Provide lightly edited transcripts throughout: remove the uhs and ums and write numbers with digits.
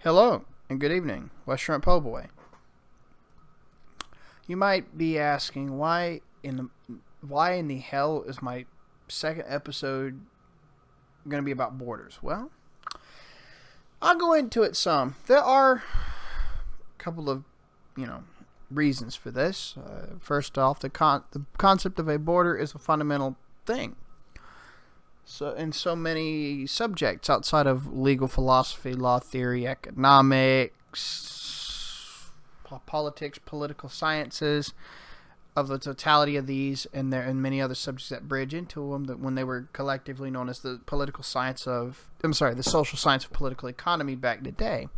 Hello and good evening, Western Po Boy. You might be asking why in the hell is my second episode going to be about borders? Well, I'll go into it some. There are a couple of, reasons for this. First off, the concept of a border is a fundamental thing. So, in so many subjects outside of legal philosophy, law theory, economics, politics, political sciences, of the totality of these, and many other subjects that bridge into them, that when they were collectively known as the the social science of political economy back in the day.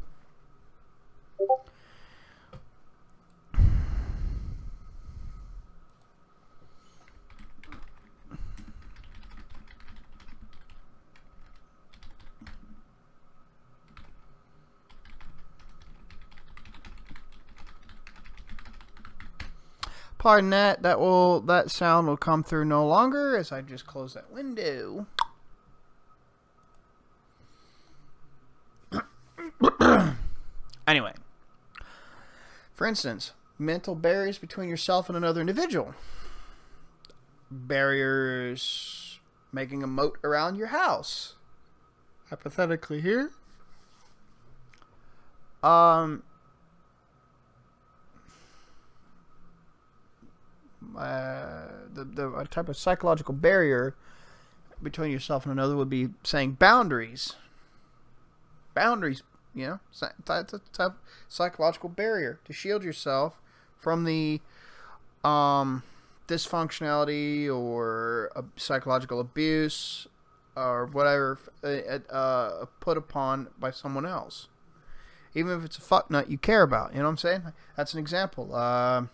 Pardon that. That sound will come through no longer as I just close that window. Anyway, for instance, mental barriers between yourself and another individual. Barriers making a moat around your house. Hypothetically here. The type of psychological barrier between yourself and another would be saying boundaries. Boundaries, that's a type of psychological barrier to shield yourself from the dysfunctionality or psychological abuse or whatever put upon by someone else. Even if it's a fucknut you care about, you know what I'm saying? That's an example.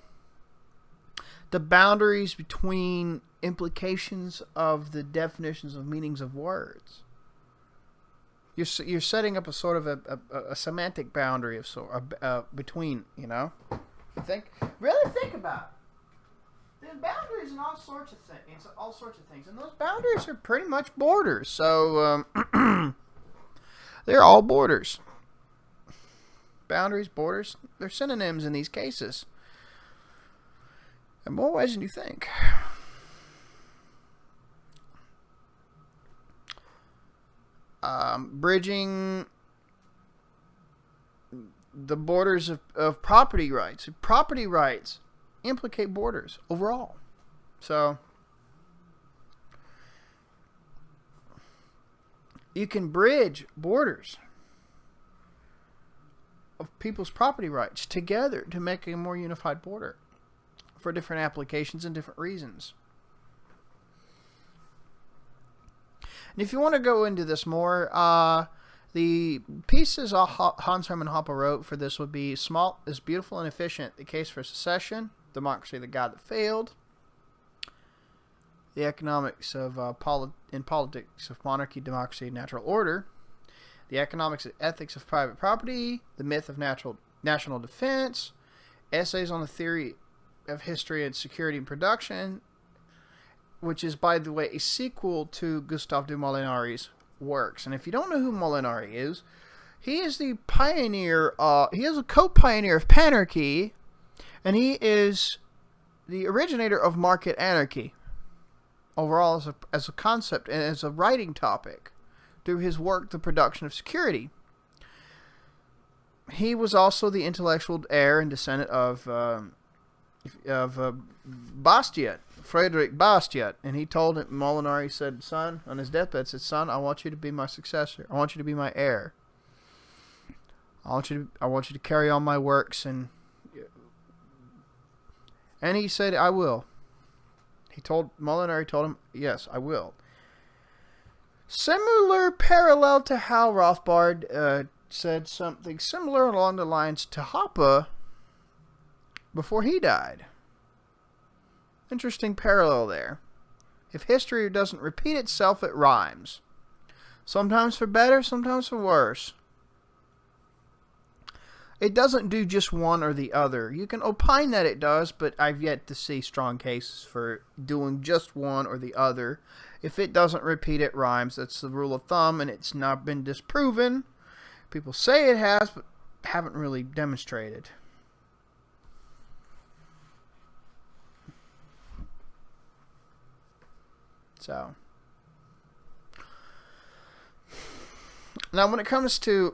The boundaries between implications of the definitions of meanings of words. You're setting up a sort of a semantic boundary of between, Really think about it. There's boundaries in all sorts of things, and those boundaries are pretty much borders. So they're all borders. Boundaries, borders, they're synonyms in these cases. In more ways than you think. Bridging the borders of property rights. Property rights implicate borders overall. So, you can bridge borders of people's property rights together to make a more unified border. For different applications and different reasons. And if you want to go into this more, the pieces Hans Hermann Hoppe wrote for this would be Small is Beautiful and Efficient, The Case for Secession, Democracy, the God That Failed, The Economics of Politics of Monarchy, Democracy, and Natural Order, The Economics and Ethics of Private Property, The Myth of National Defense, Essays on the Theory of History and Security and Production, which is, by the way, a sequel to Gustave de Molinari's works. And if you don't know who Molinari is, he is the pioneer, he is a co-pioneer of panarchy, and he is the originator of market anarchy, overall as a concept and as a writing topic, through his work, The Production of Security. He was also the intellectual heir and descendant of Bastiat, Frederick Bastiat, and he told him, Molinari said, son, on his deathbed, said, son, I want you to be my successor. I want you to be my heir. I want you to carry on my works, and he said, I will. Molinari told him, yes, I will. Similar parallel to how Rothbard said something similar along the lines to Hoppe before he died. Interesting parallel there. If history doesn't repeat itself, it rhymes. Sometimes for better, sometimes for worse. It doesn't do just one or the other. You can opine that it does, but I've yet to see strong cases for doing just one or the other. If it doesn't repeat, it rhymes. That's the rule of thumb, and it's not been disproven. People say it has, but haven't really demonstrated. So, now when it comes to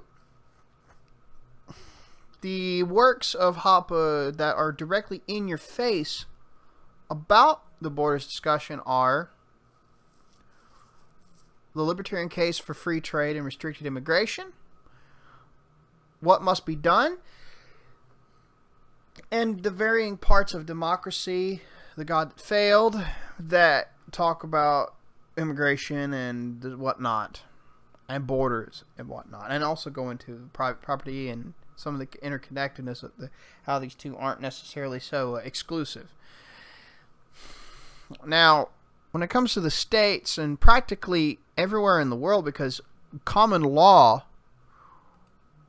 the works of Hoppe that are directly in your face about the borders discussion are The Libertarian Case for Free Trade and Restricted Immigration, What Must Be Done, and the varying parts of democracy, The God That Failed, that talk about immigration and whatnot, and borders and whatnot, and also go into private property and some of the interconnectedness of how these two aren't necessarily so exclusive. Now, when it comes to the states and practically everywhere in the world, because common law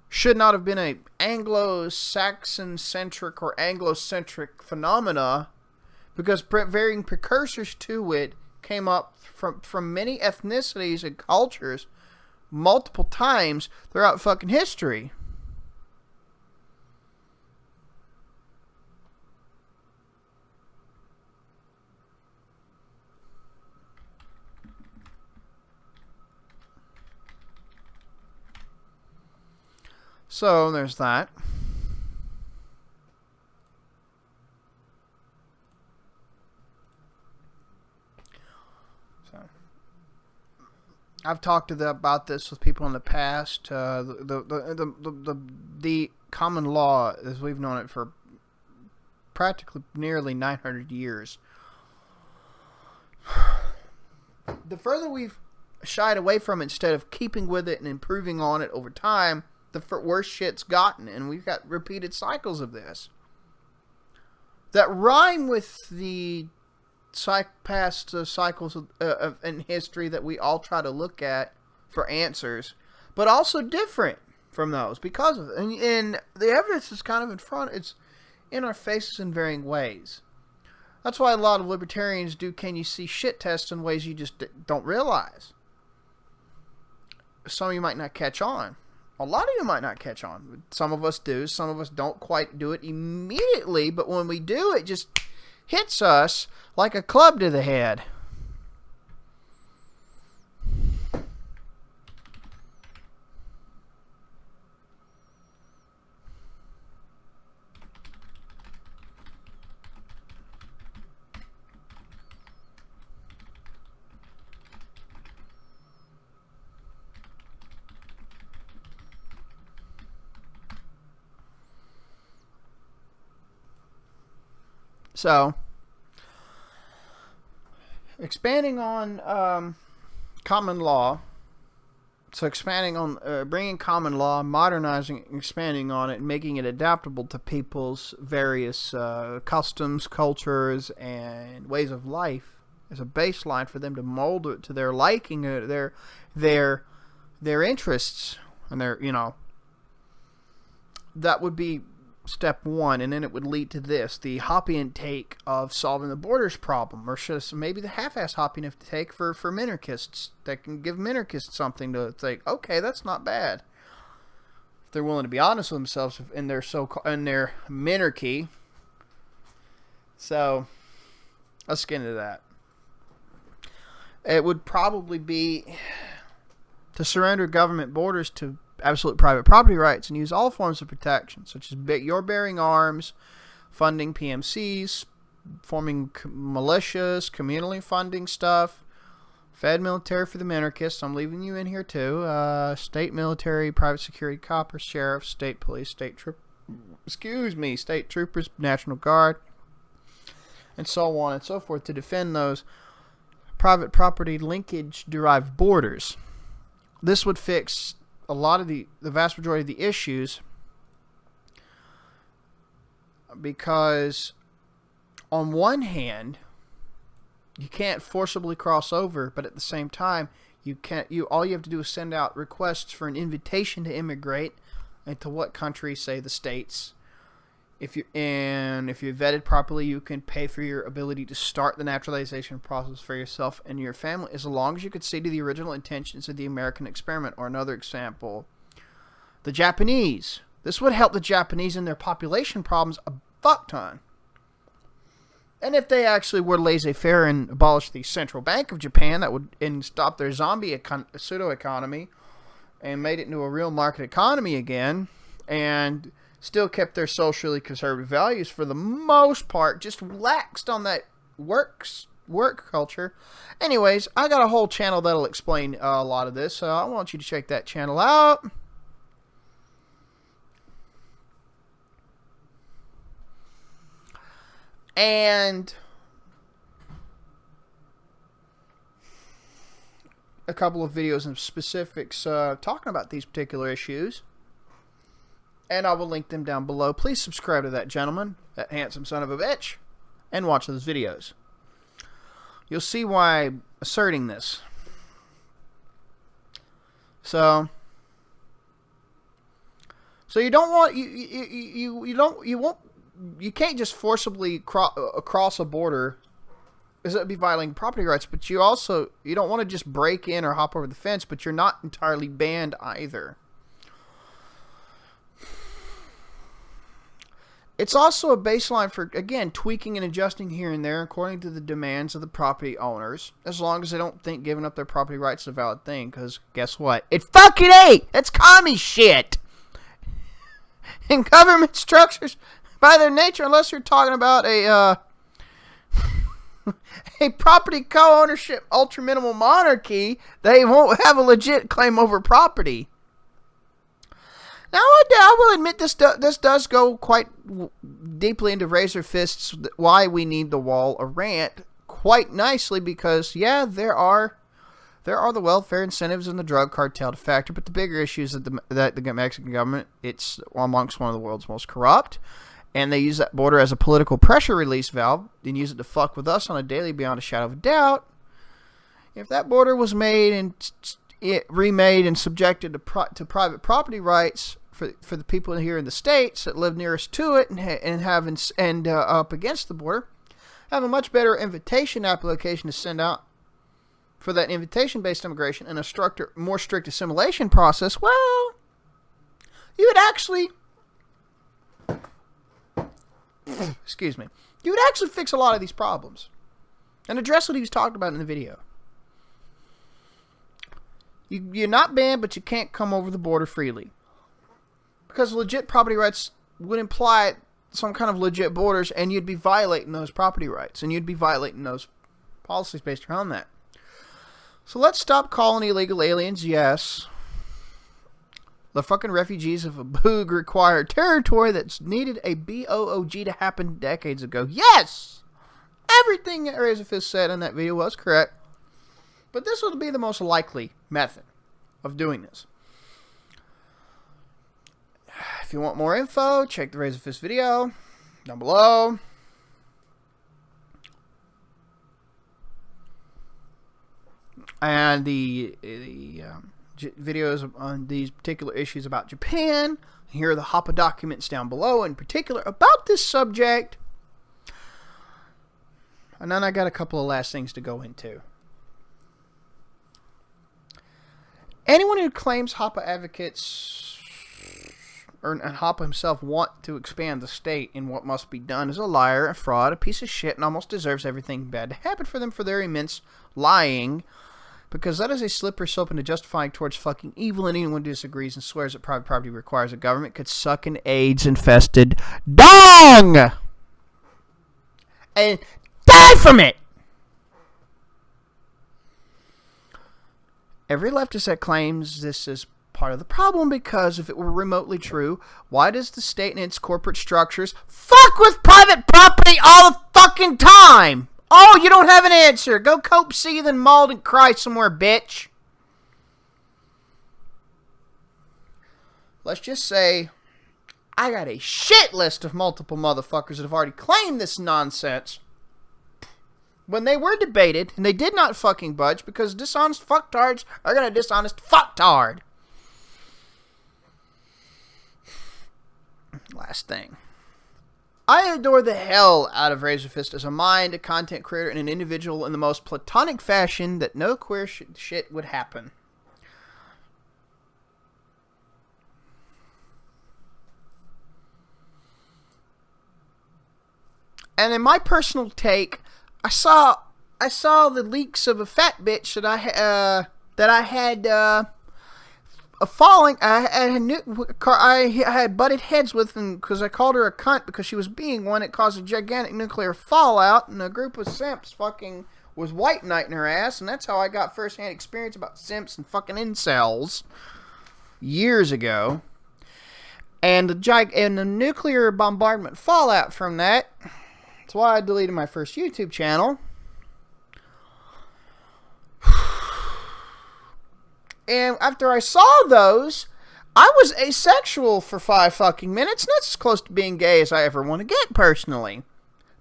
should not have been a Anglo-Saxon-centric or Anglo-centric phenomena, because varying precursors to it came up from many ethnicities and cultures multiple times throughout fucking history. So there's that. I've talked about this with people in the past. The common law, as we've known it for practically nearly 900 years. The further we've shied away from it instead of keeping with it and improving on it over time, the worse shit's gotten, and we've got repeated cycles of this that rhyme with the past cycles in history that we all try to look at for answers, but also different from those because of it. And the evidence is kind of it's in our faces in varying ways. That's why a lot of libertarians do can you see shit tests in ways you just don't realize. Some of you might not catch on. A lot of you might not catch on. Some of us do. Some of us don't quite do it immediately, but when we do, it just hits us like a club to the head. So, expanding on common law, so expanding on bringing common law, modernizing, expanding on it, and making it adaptable to people's various customs, cultures, and ways of life as a baseline for them to mold it to their liking, their interests, and that would be step one, and then it would lead to this, the Hoppean take of solving the borders problem, or maybe the half-ass Hoppean take for minarchists that can give minarchists something to think, okay, that's not bad. If they're willing to be honest with themselves in their minarchy. So, let's get into that. It would probably be to surrender government borders to absolute private property rights and use all forms of protection, such as your bearing arms, funding PMCs, forming militias, communally funding stuff, Fed military for the minarchists. I'm leaving you in here too. State military, private security, coppers, sheriffs, state police, state troopers, National Guard, and so on and so forth to defend those private property linkage-derived borders. This would fix a lot of the vast majority of the issues, because on one hand you can't forcibly cross over, but at the same time all you have to do is send out requests for an invitation to immigrate into what country, say the States. If you're vetted properly, you can pay for your ability to start the naturalization process for yourself and your family, as long as you could see to the original intentions of the American experiment. Or another example, The Japanese. This would help the Japanese in their population problems a fuck ton. And if they actually were laissez-faire and abolished the central bank of Japan, that would stop their zombie pseudo-economy and made it into a real market economy again, and still kept their socially conservative values for the most part, just relaxed on that work culture. Anyways, I got a whole channel that'll explain a lot of this, so I want you to check that channel out. And a couple of videos and specifics talking about these particular issues. And I will link them down below. Please subscribe to that gentleman, that handsome son of a bitch, and watch those videos. You'll see why I'm asserting this. So you don't want you can't just forcibly cross a border, because it would be violating property rights. But you don't want to just break in or hop over the fence, but you're not entirely banned either. It's also a baseline for, again, tweaking and adjusting here and there according to the demands of the property owners, as long as they don't think giving up their property rights is a valid thing, because guess what? It fucking ain't! That's commie shit! In government structures, by their nature, unless you're talking about a property co-ownership ultra-minimal monarchy, they won't have a legit claim over property. Now, I will admit this does go quite deeply into razor fists why we need the wall of Rant quite nicely, because, yeah, there are the welfare incentives and the drug cartel to factor, but the bigger issue is that the Mexican government, it's amongst one of the world's most corrupt, and they use that border as a political pressure release valve and use it to fuck with us on a daily beyond a shadow of a doubt. If that border was made and remade and subjected to private property rights for the people here in the States that live nearest to it and up against the border, have a much better invitation application to send out for that invitation-based immigration and a more strict assimilation process, well, you would actually excuse me, you would actually fix a lot of these problems and address what he was talking about in the video. You're not banned, but you can't come over the border freely. Because legit property rights would imply some kind of legit borders, and you'd be violating those property rights, and you'd be violating those policies based around that. So let's stop calling illegal aliens, yes, the fucking refugees of a boog-required territory that's needed a BOOG to happen decades ago. Yes! Everything that Laissez-faire said in that video was correct. But this would be the most likely method of doing this. If you want more info, check the Laissez-faire video down below. And the videos on these particular issues about Japan. Here are the Hoppe documents down below, in particular about this subject. And then I got a couple of last things to go into. Anyone who claims Hoppe advocates and Hoppe himself want to expand the state in what must be done is a liar, a fraud, a piece of shit, and almost deserves everything bad to happen for them for their immense lying, because that is a slippery slope into justifying towards fucking evil, and anyone who disagrees and swears that private property requires a government could suck an AIDS-infested dong and die from it. Every leftist that claims this is part of the problem, because if it were remotely true, why does the state and its corporate structures fuck with private property all the fucking time? Oh, you don't have an answer. Go cope, seethe, and maul and cry somewhere, bitch. Let's just say I got a shit list of multiple motherfuckers that have already claimed this nonsense when they were debated, and they did not fucking budge, because dishonest fucktards are gonna dishonest fucktard. Last thing. I adore the hell out of Laissez-faire as a mind, a content creator, and an individual in the most platonic fashion that no queer shit would happen. And in my personal take, I saw the leaks of a fat bitch that I had falling. I had butted heads with, because I called her a cunt because she was being one. It caused a gigantic nuclear fallout, and a group of simps fucking was white knighting her ass, and that's how I got first-hand experience about simps and fucking incels years ago. And the nuclear bombardment fallout from that. That's why I deleted my first YouTube channel. And after I saw those, I was asexual for 5 fucking minutes. And that's as close to being gay as I ever want to get, personally.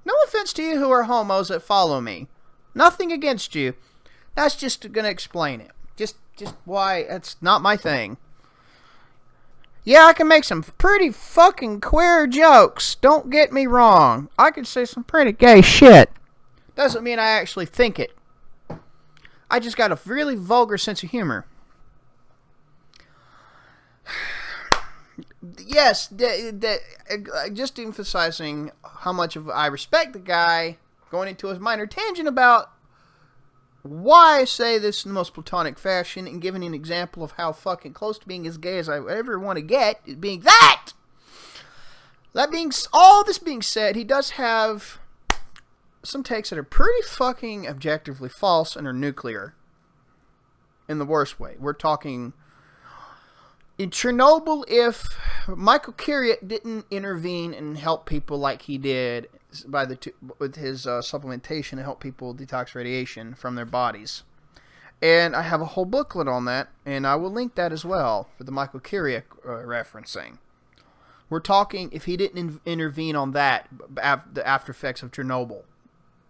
No offense to you who are homos that follow me. Nothing against you. That's just going to explain it. Just why that's not my thing. Yeah, I can make some pretty fucking queer jokes. Don't get me wrong. I can say some pretty gay shit. Doesn't mean I actually think it. I just got a really vulgar sense of humor. Yes, just emphasizing how much of I respect the guy, going into a minor tangent about why I say this in the most platonic fashion, and giving an example of how fucking close to being as gay as I ever want to get, being that! All this being said, he does have some takes that are pretty fucking objectively false and are nuclear. In the worst way. We're talking... In Chernobyl, if Michael Kiryat didn't intervene and help people like he did with his supplementation to help people detox radiation from their bodies. And I have a whole booklet on that, and I will link that as well for the Michael Kiryat referencing. We're talking, if he didn't intervene on that, the after effects of Chernobyl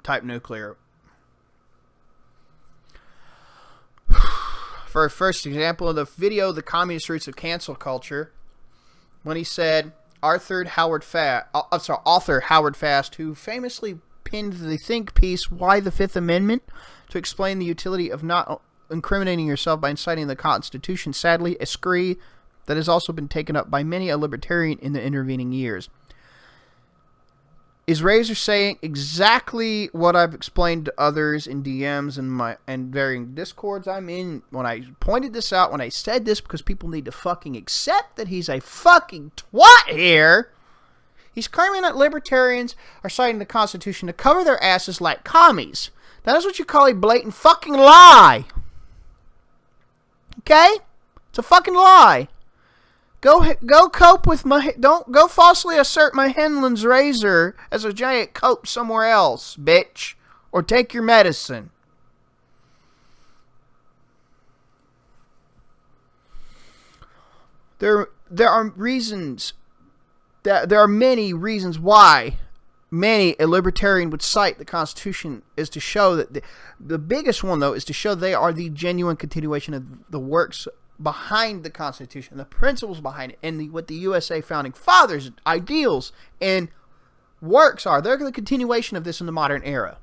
type nuclear. For a first example of the video, The Communist Roots of Cancel Culture, when he said, author Howard Fast, who famously penned the think piece, Why the Fifth Amendment, to explain the utility of not incriminating yourself by inciting the Constitution, sadly, a scree that has also been taken up by many a libertarian in the intervening years. Is Razor saying exactly what I've explained to others in DMs and varying discords I'm in when I pointed this out, when I said this, because people need to fucking accept that he's a fucking twat here. He's claiming that libertarians are citing the Constitution to cover their asses like commies. That is what you call a blatant fucking lie. Okay? It's a fucking lie. Go cope with don't go falsely assert my Henlon's razor as a giant cope somewhere else, bitch. Or take your medicine. There are reasons there are many reasons why a libertarian would cite the Constitution, is to show that the biggest one, though, is to show they are the genuine continuation of the works behind the Constitution, the principles behind it, and what the USA founding fathers' ideals and works are. They're the continuation of this in the modern era.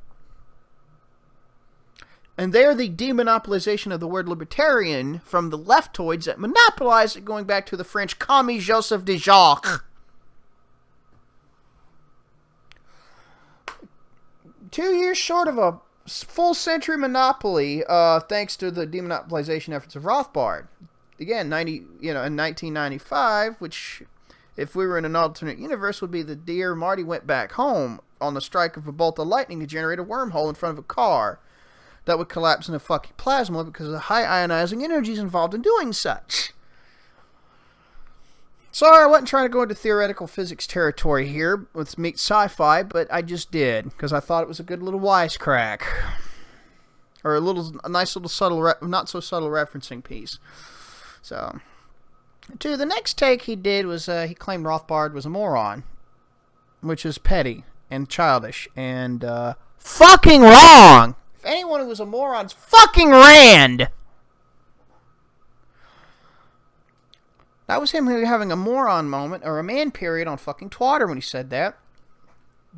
And they're the demonopolization of the word libertarian from the leftoids that monopolize it, going back to the French commie Joseph de Jacques. 2 years short of a full century monopoly, thanks to the demonopolization efforts of Rothbard. Again, in 1995, which, if we were in an alternate universe, would be the year Marty went back home on the strike of a bolt of lightning to generate a wormhole in front of a car that would collapse in a fucking plasma because of the high ionizing energies involved in doing such. Sorry, I wasn't trying to go into theoretical physics territory here with meet sci-fi, but I just did, because I thought it was a good little wisecrack. Or a nice little subtle, not so subtle referencing piece. So, the next take he did was, he claimed Rothbard was a moron, which is petty and childish and, fucking wrong! If anyone who was a moron's fucking Rand! That was him having a moron moment, or a man period, on fucking Twitter when he said that.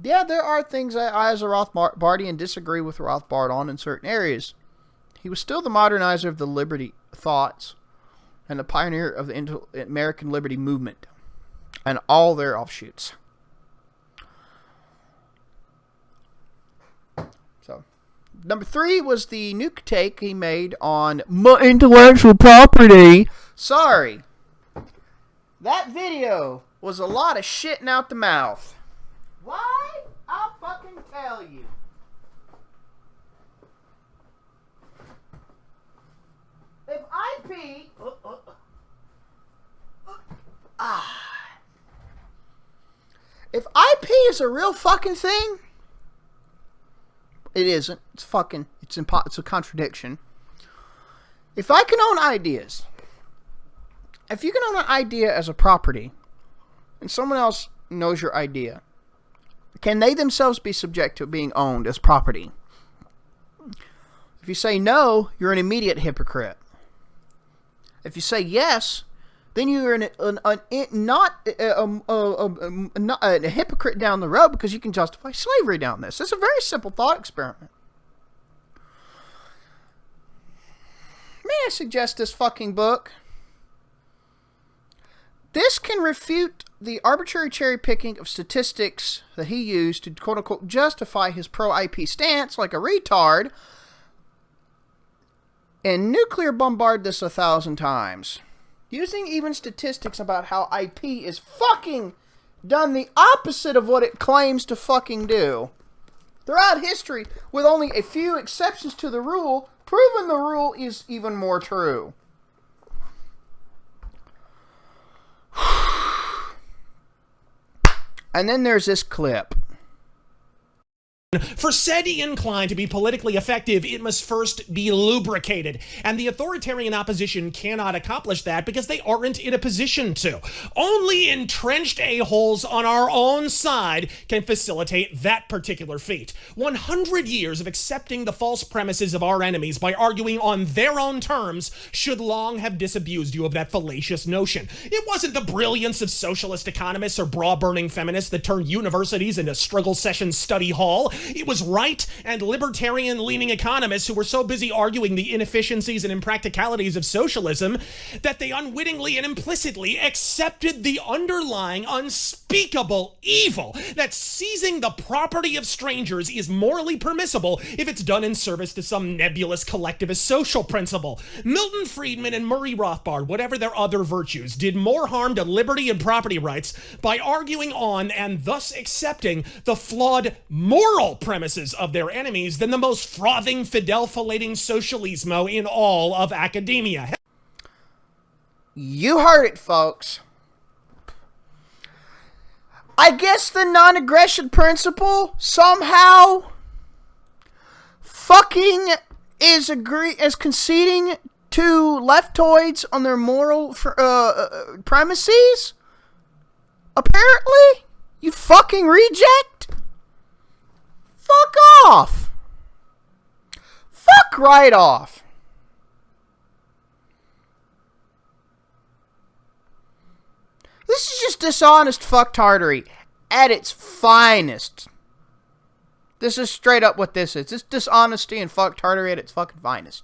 Yeah, there are things that I, as a Rothbardian, disagree with Rothbard on in certain areas. He was still the modernizer of the liberty thoughts, and the pioneer of the American liberty movement, and all their offshoots. Number 3 was the new take he made on intellectual property. Sorry. That video was a lot of shitting out the mouth. Why? I'll fucking tell you. If IP... If IP is a real fucking thing... It isn't. It's fucking... It's a contradiction. If I can own ideas... If you can own an idea as a property... And someone else knows your idea... Can they themselves be subject to being owned as property? If you say no, you're an immediate hypocrite. If you say yes, then you're not a hypocrite down the road because you can justify slavery down this. It's a very simple thought experiment. May I suggest this fucking book? This can refute the arbitrary cherry picking of statistics that he used to quote unquote justify his pro-IP stance like a retard, and nuclear bombard this 1,000 times. Using even statistics about how IP is fucking done the opposite of what it claims to fucking do. Throughout history, with only a few exceptions to the rule, proving the rule is even more true. And then there's this clip. For said incline to be politically effective, it must first be lubricated. And the authoritarian opposition cannot accomplish that because they aren't in a position to. Only entrenched a-holes on our own side can facilitate that particular feat. 100 years of accepting the false premises of our enemies by arguing on their own terms should long have disabused you of that fallacious notion. It wasn't the brilliance of socialist economists or bra-burning feminists that turned universities into struggle session study hall. It was right and libertarian-leaning economists who were so busy arguing the inefficiencies and impracticalities of socialism that they unwittingly and implicitly accepted the underlying unspeakable evil that seizing the property of strangers is morally permissible if it's done in service to some nebulous collectivist social principle. Milton Friedman and Murray Rothbard, whatever their other virtues, did more harm to liberty and property rights by arguing on and thus accepting the flawed moral premises of their enemies than the most frothing, fidel-filating socialismo in all of academia. You heard it, folks. I guess the non-aggression principle somehow fucking is conceding to leftoids on their moral premises? Apparently? You fucking reject? Fuck off. Fuck right off. This is just dishonest fucktardery at its finest. This is straight up what this is. It's dishonesty and fucktardery at its fucking finest.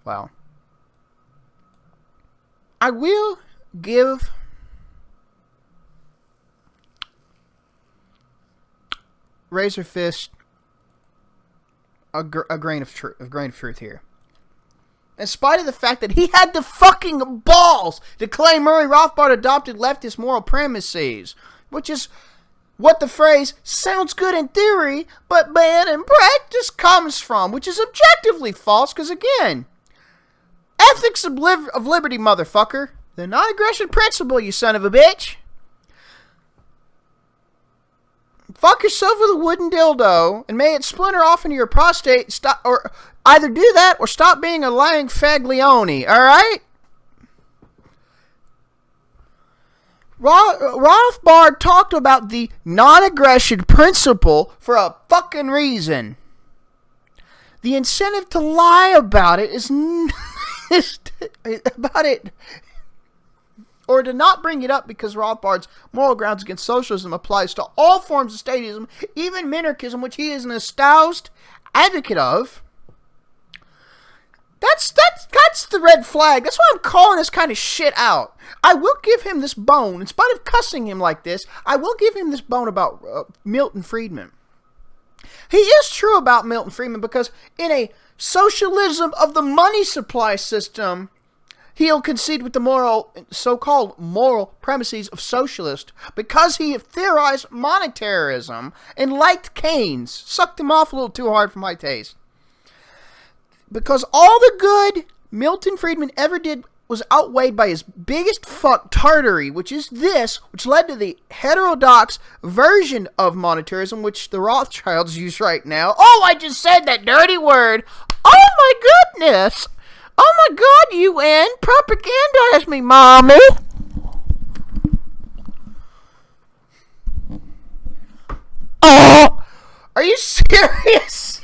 Wow. I will give Razor Fist a grain of truth here. In spite of the fact that he had the fucking balls to claim Murray Rothbard adopted leftist moral premises, which is what the phrase sounds good in theory, but bad in practice comes from, which is objectively false, because again, ethics of liberty, motherfucker. The non-aggression principle, you son of a bitch. Fuck yourself with a wooden dildo, and may it splinter off into your prostate. Stop, or either do that, or stop being a lying faglione. All right. Rothbard talked about the non-aggression principle for a fucking reason. The incentive to lie about it is about it. Or to not bring it up because Rothbard's moral grounds against socialism applies to all forms of statism, even minarchism, which he is an espoused advocate of. That's the red flag. That's why I'm calling this kind of shit out. I will give him this bone. In spite of cussing him like this, I will give him this bone about Milton Friedman. He is true about Milton Friedman because in a socialism of the money supply system, he'll concede with the so-called moral premises of socialist because he theorized monetarism and liked Keynes. Sucked him off a little too hard for my taste. Because all the good Milton Friedman ever did was outweighed by his biggest fuck tartary, which is this, which led to the heterodox version of monetarism, which the Rothschilds use right now. Oh, I just said that dirty word. Oh my goodness. Oh my god, UN, propagandize me, mommy. Oh, are you serious?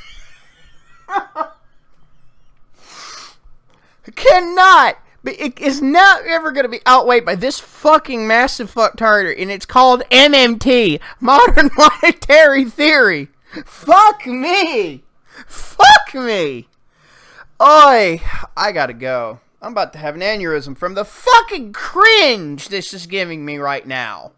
Cannot. It is not ever going to be outweighed by this fucking massive fuck tartar, and it's called MMT, Modern Monetary Theory. Fuck me. Fuck me. Oi, I gotta go. I'm about to have an aneurysm from the fucking cringe this is giving me right now.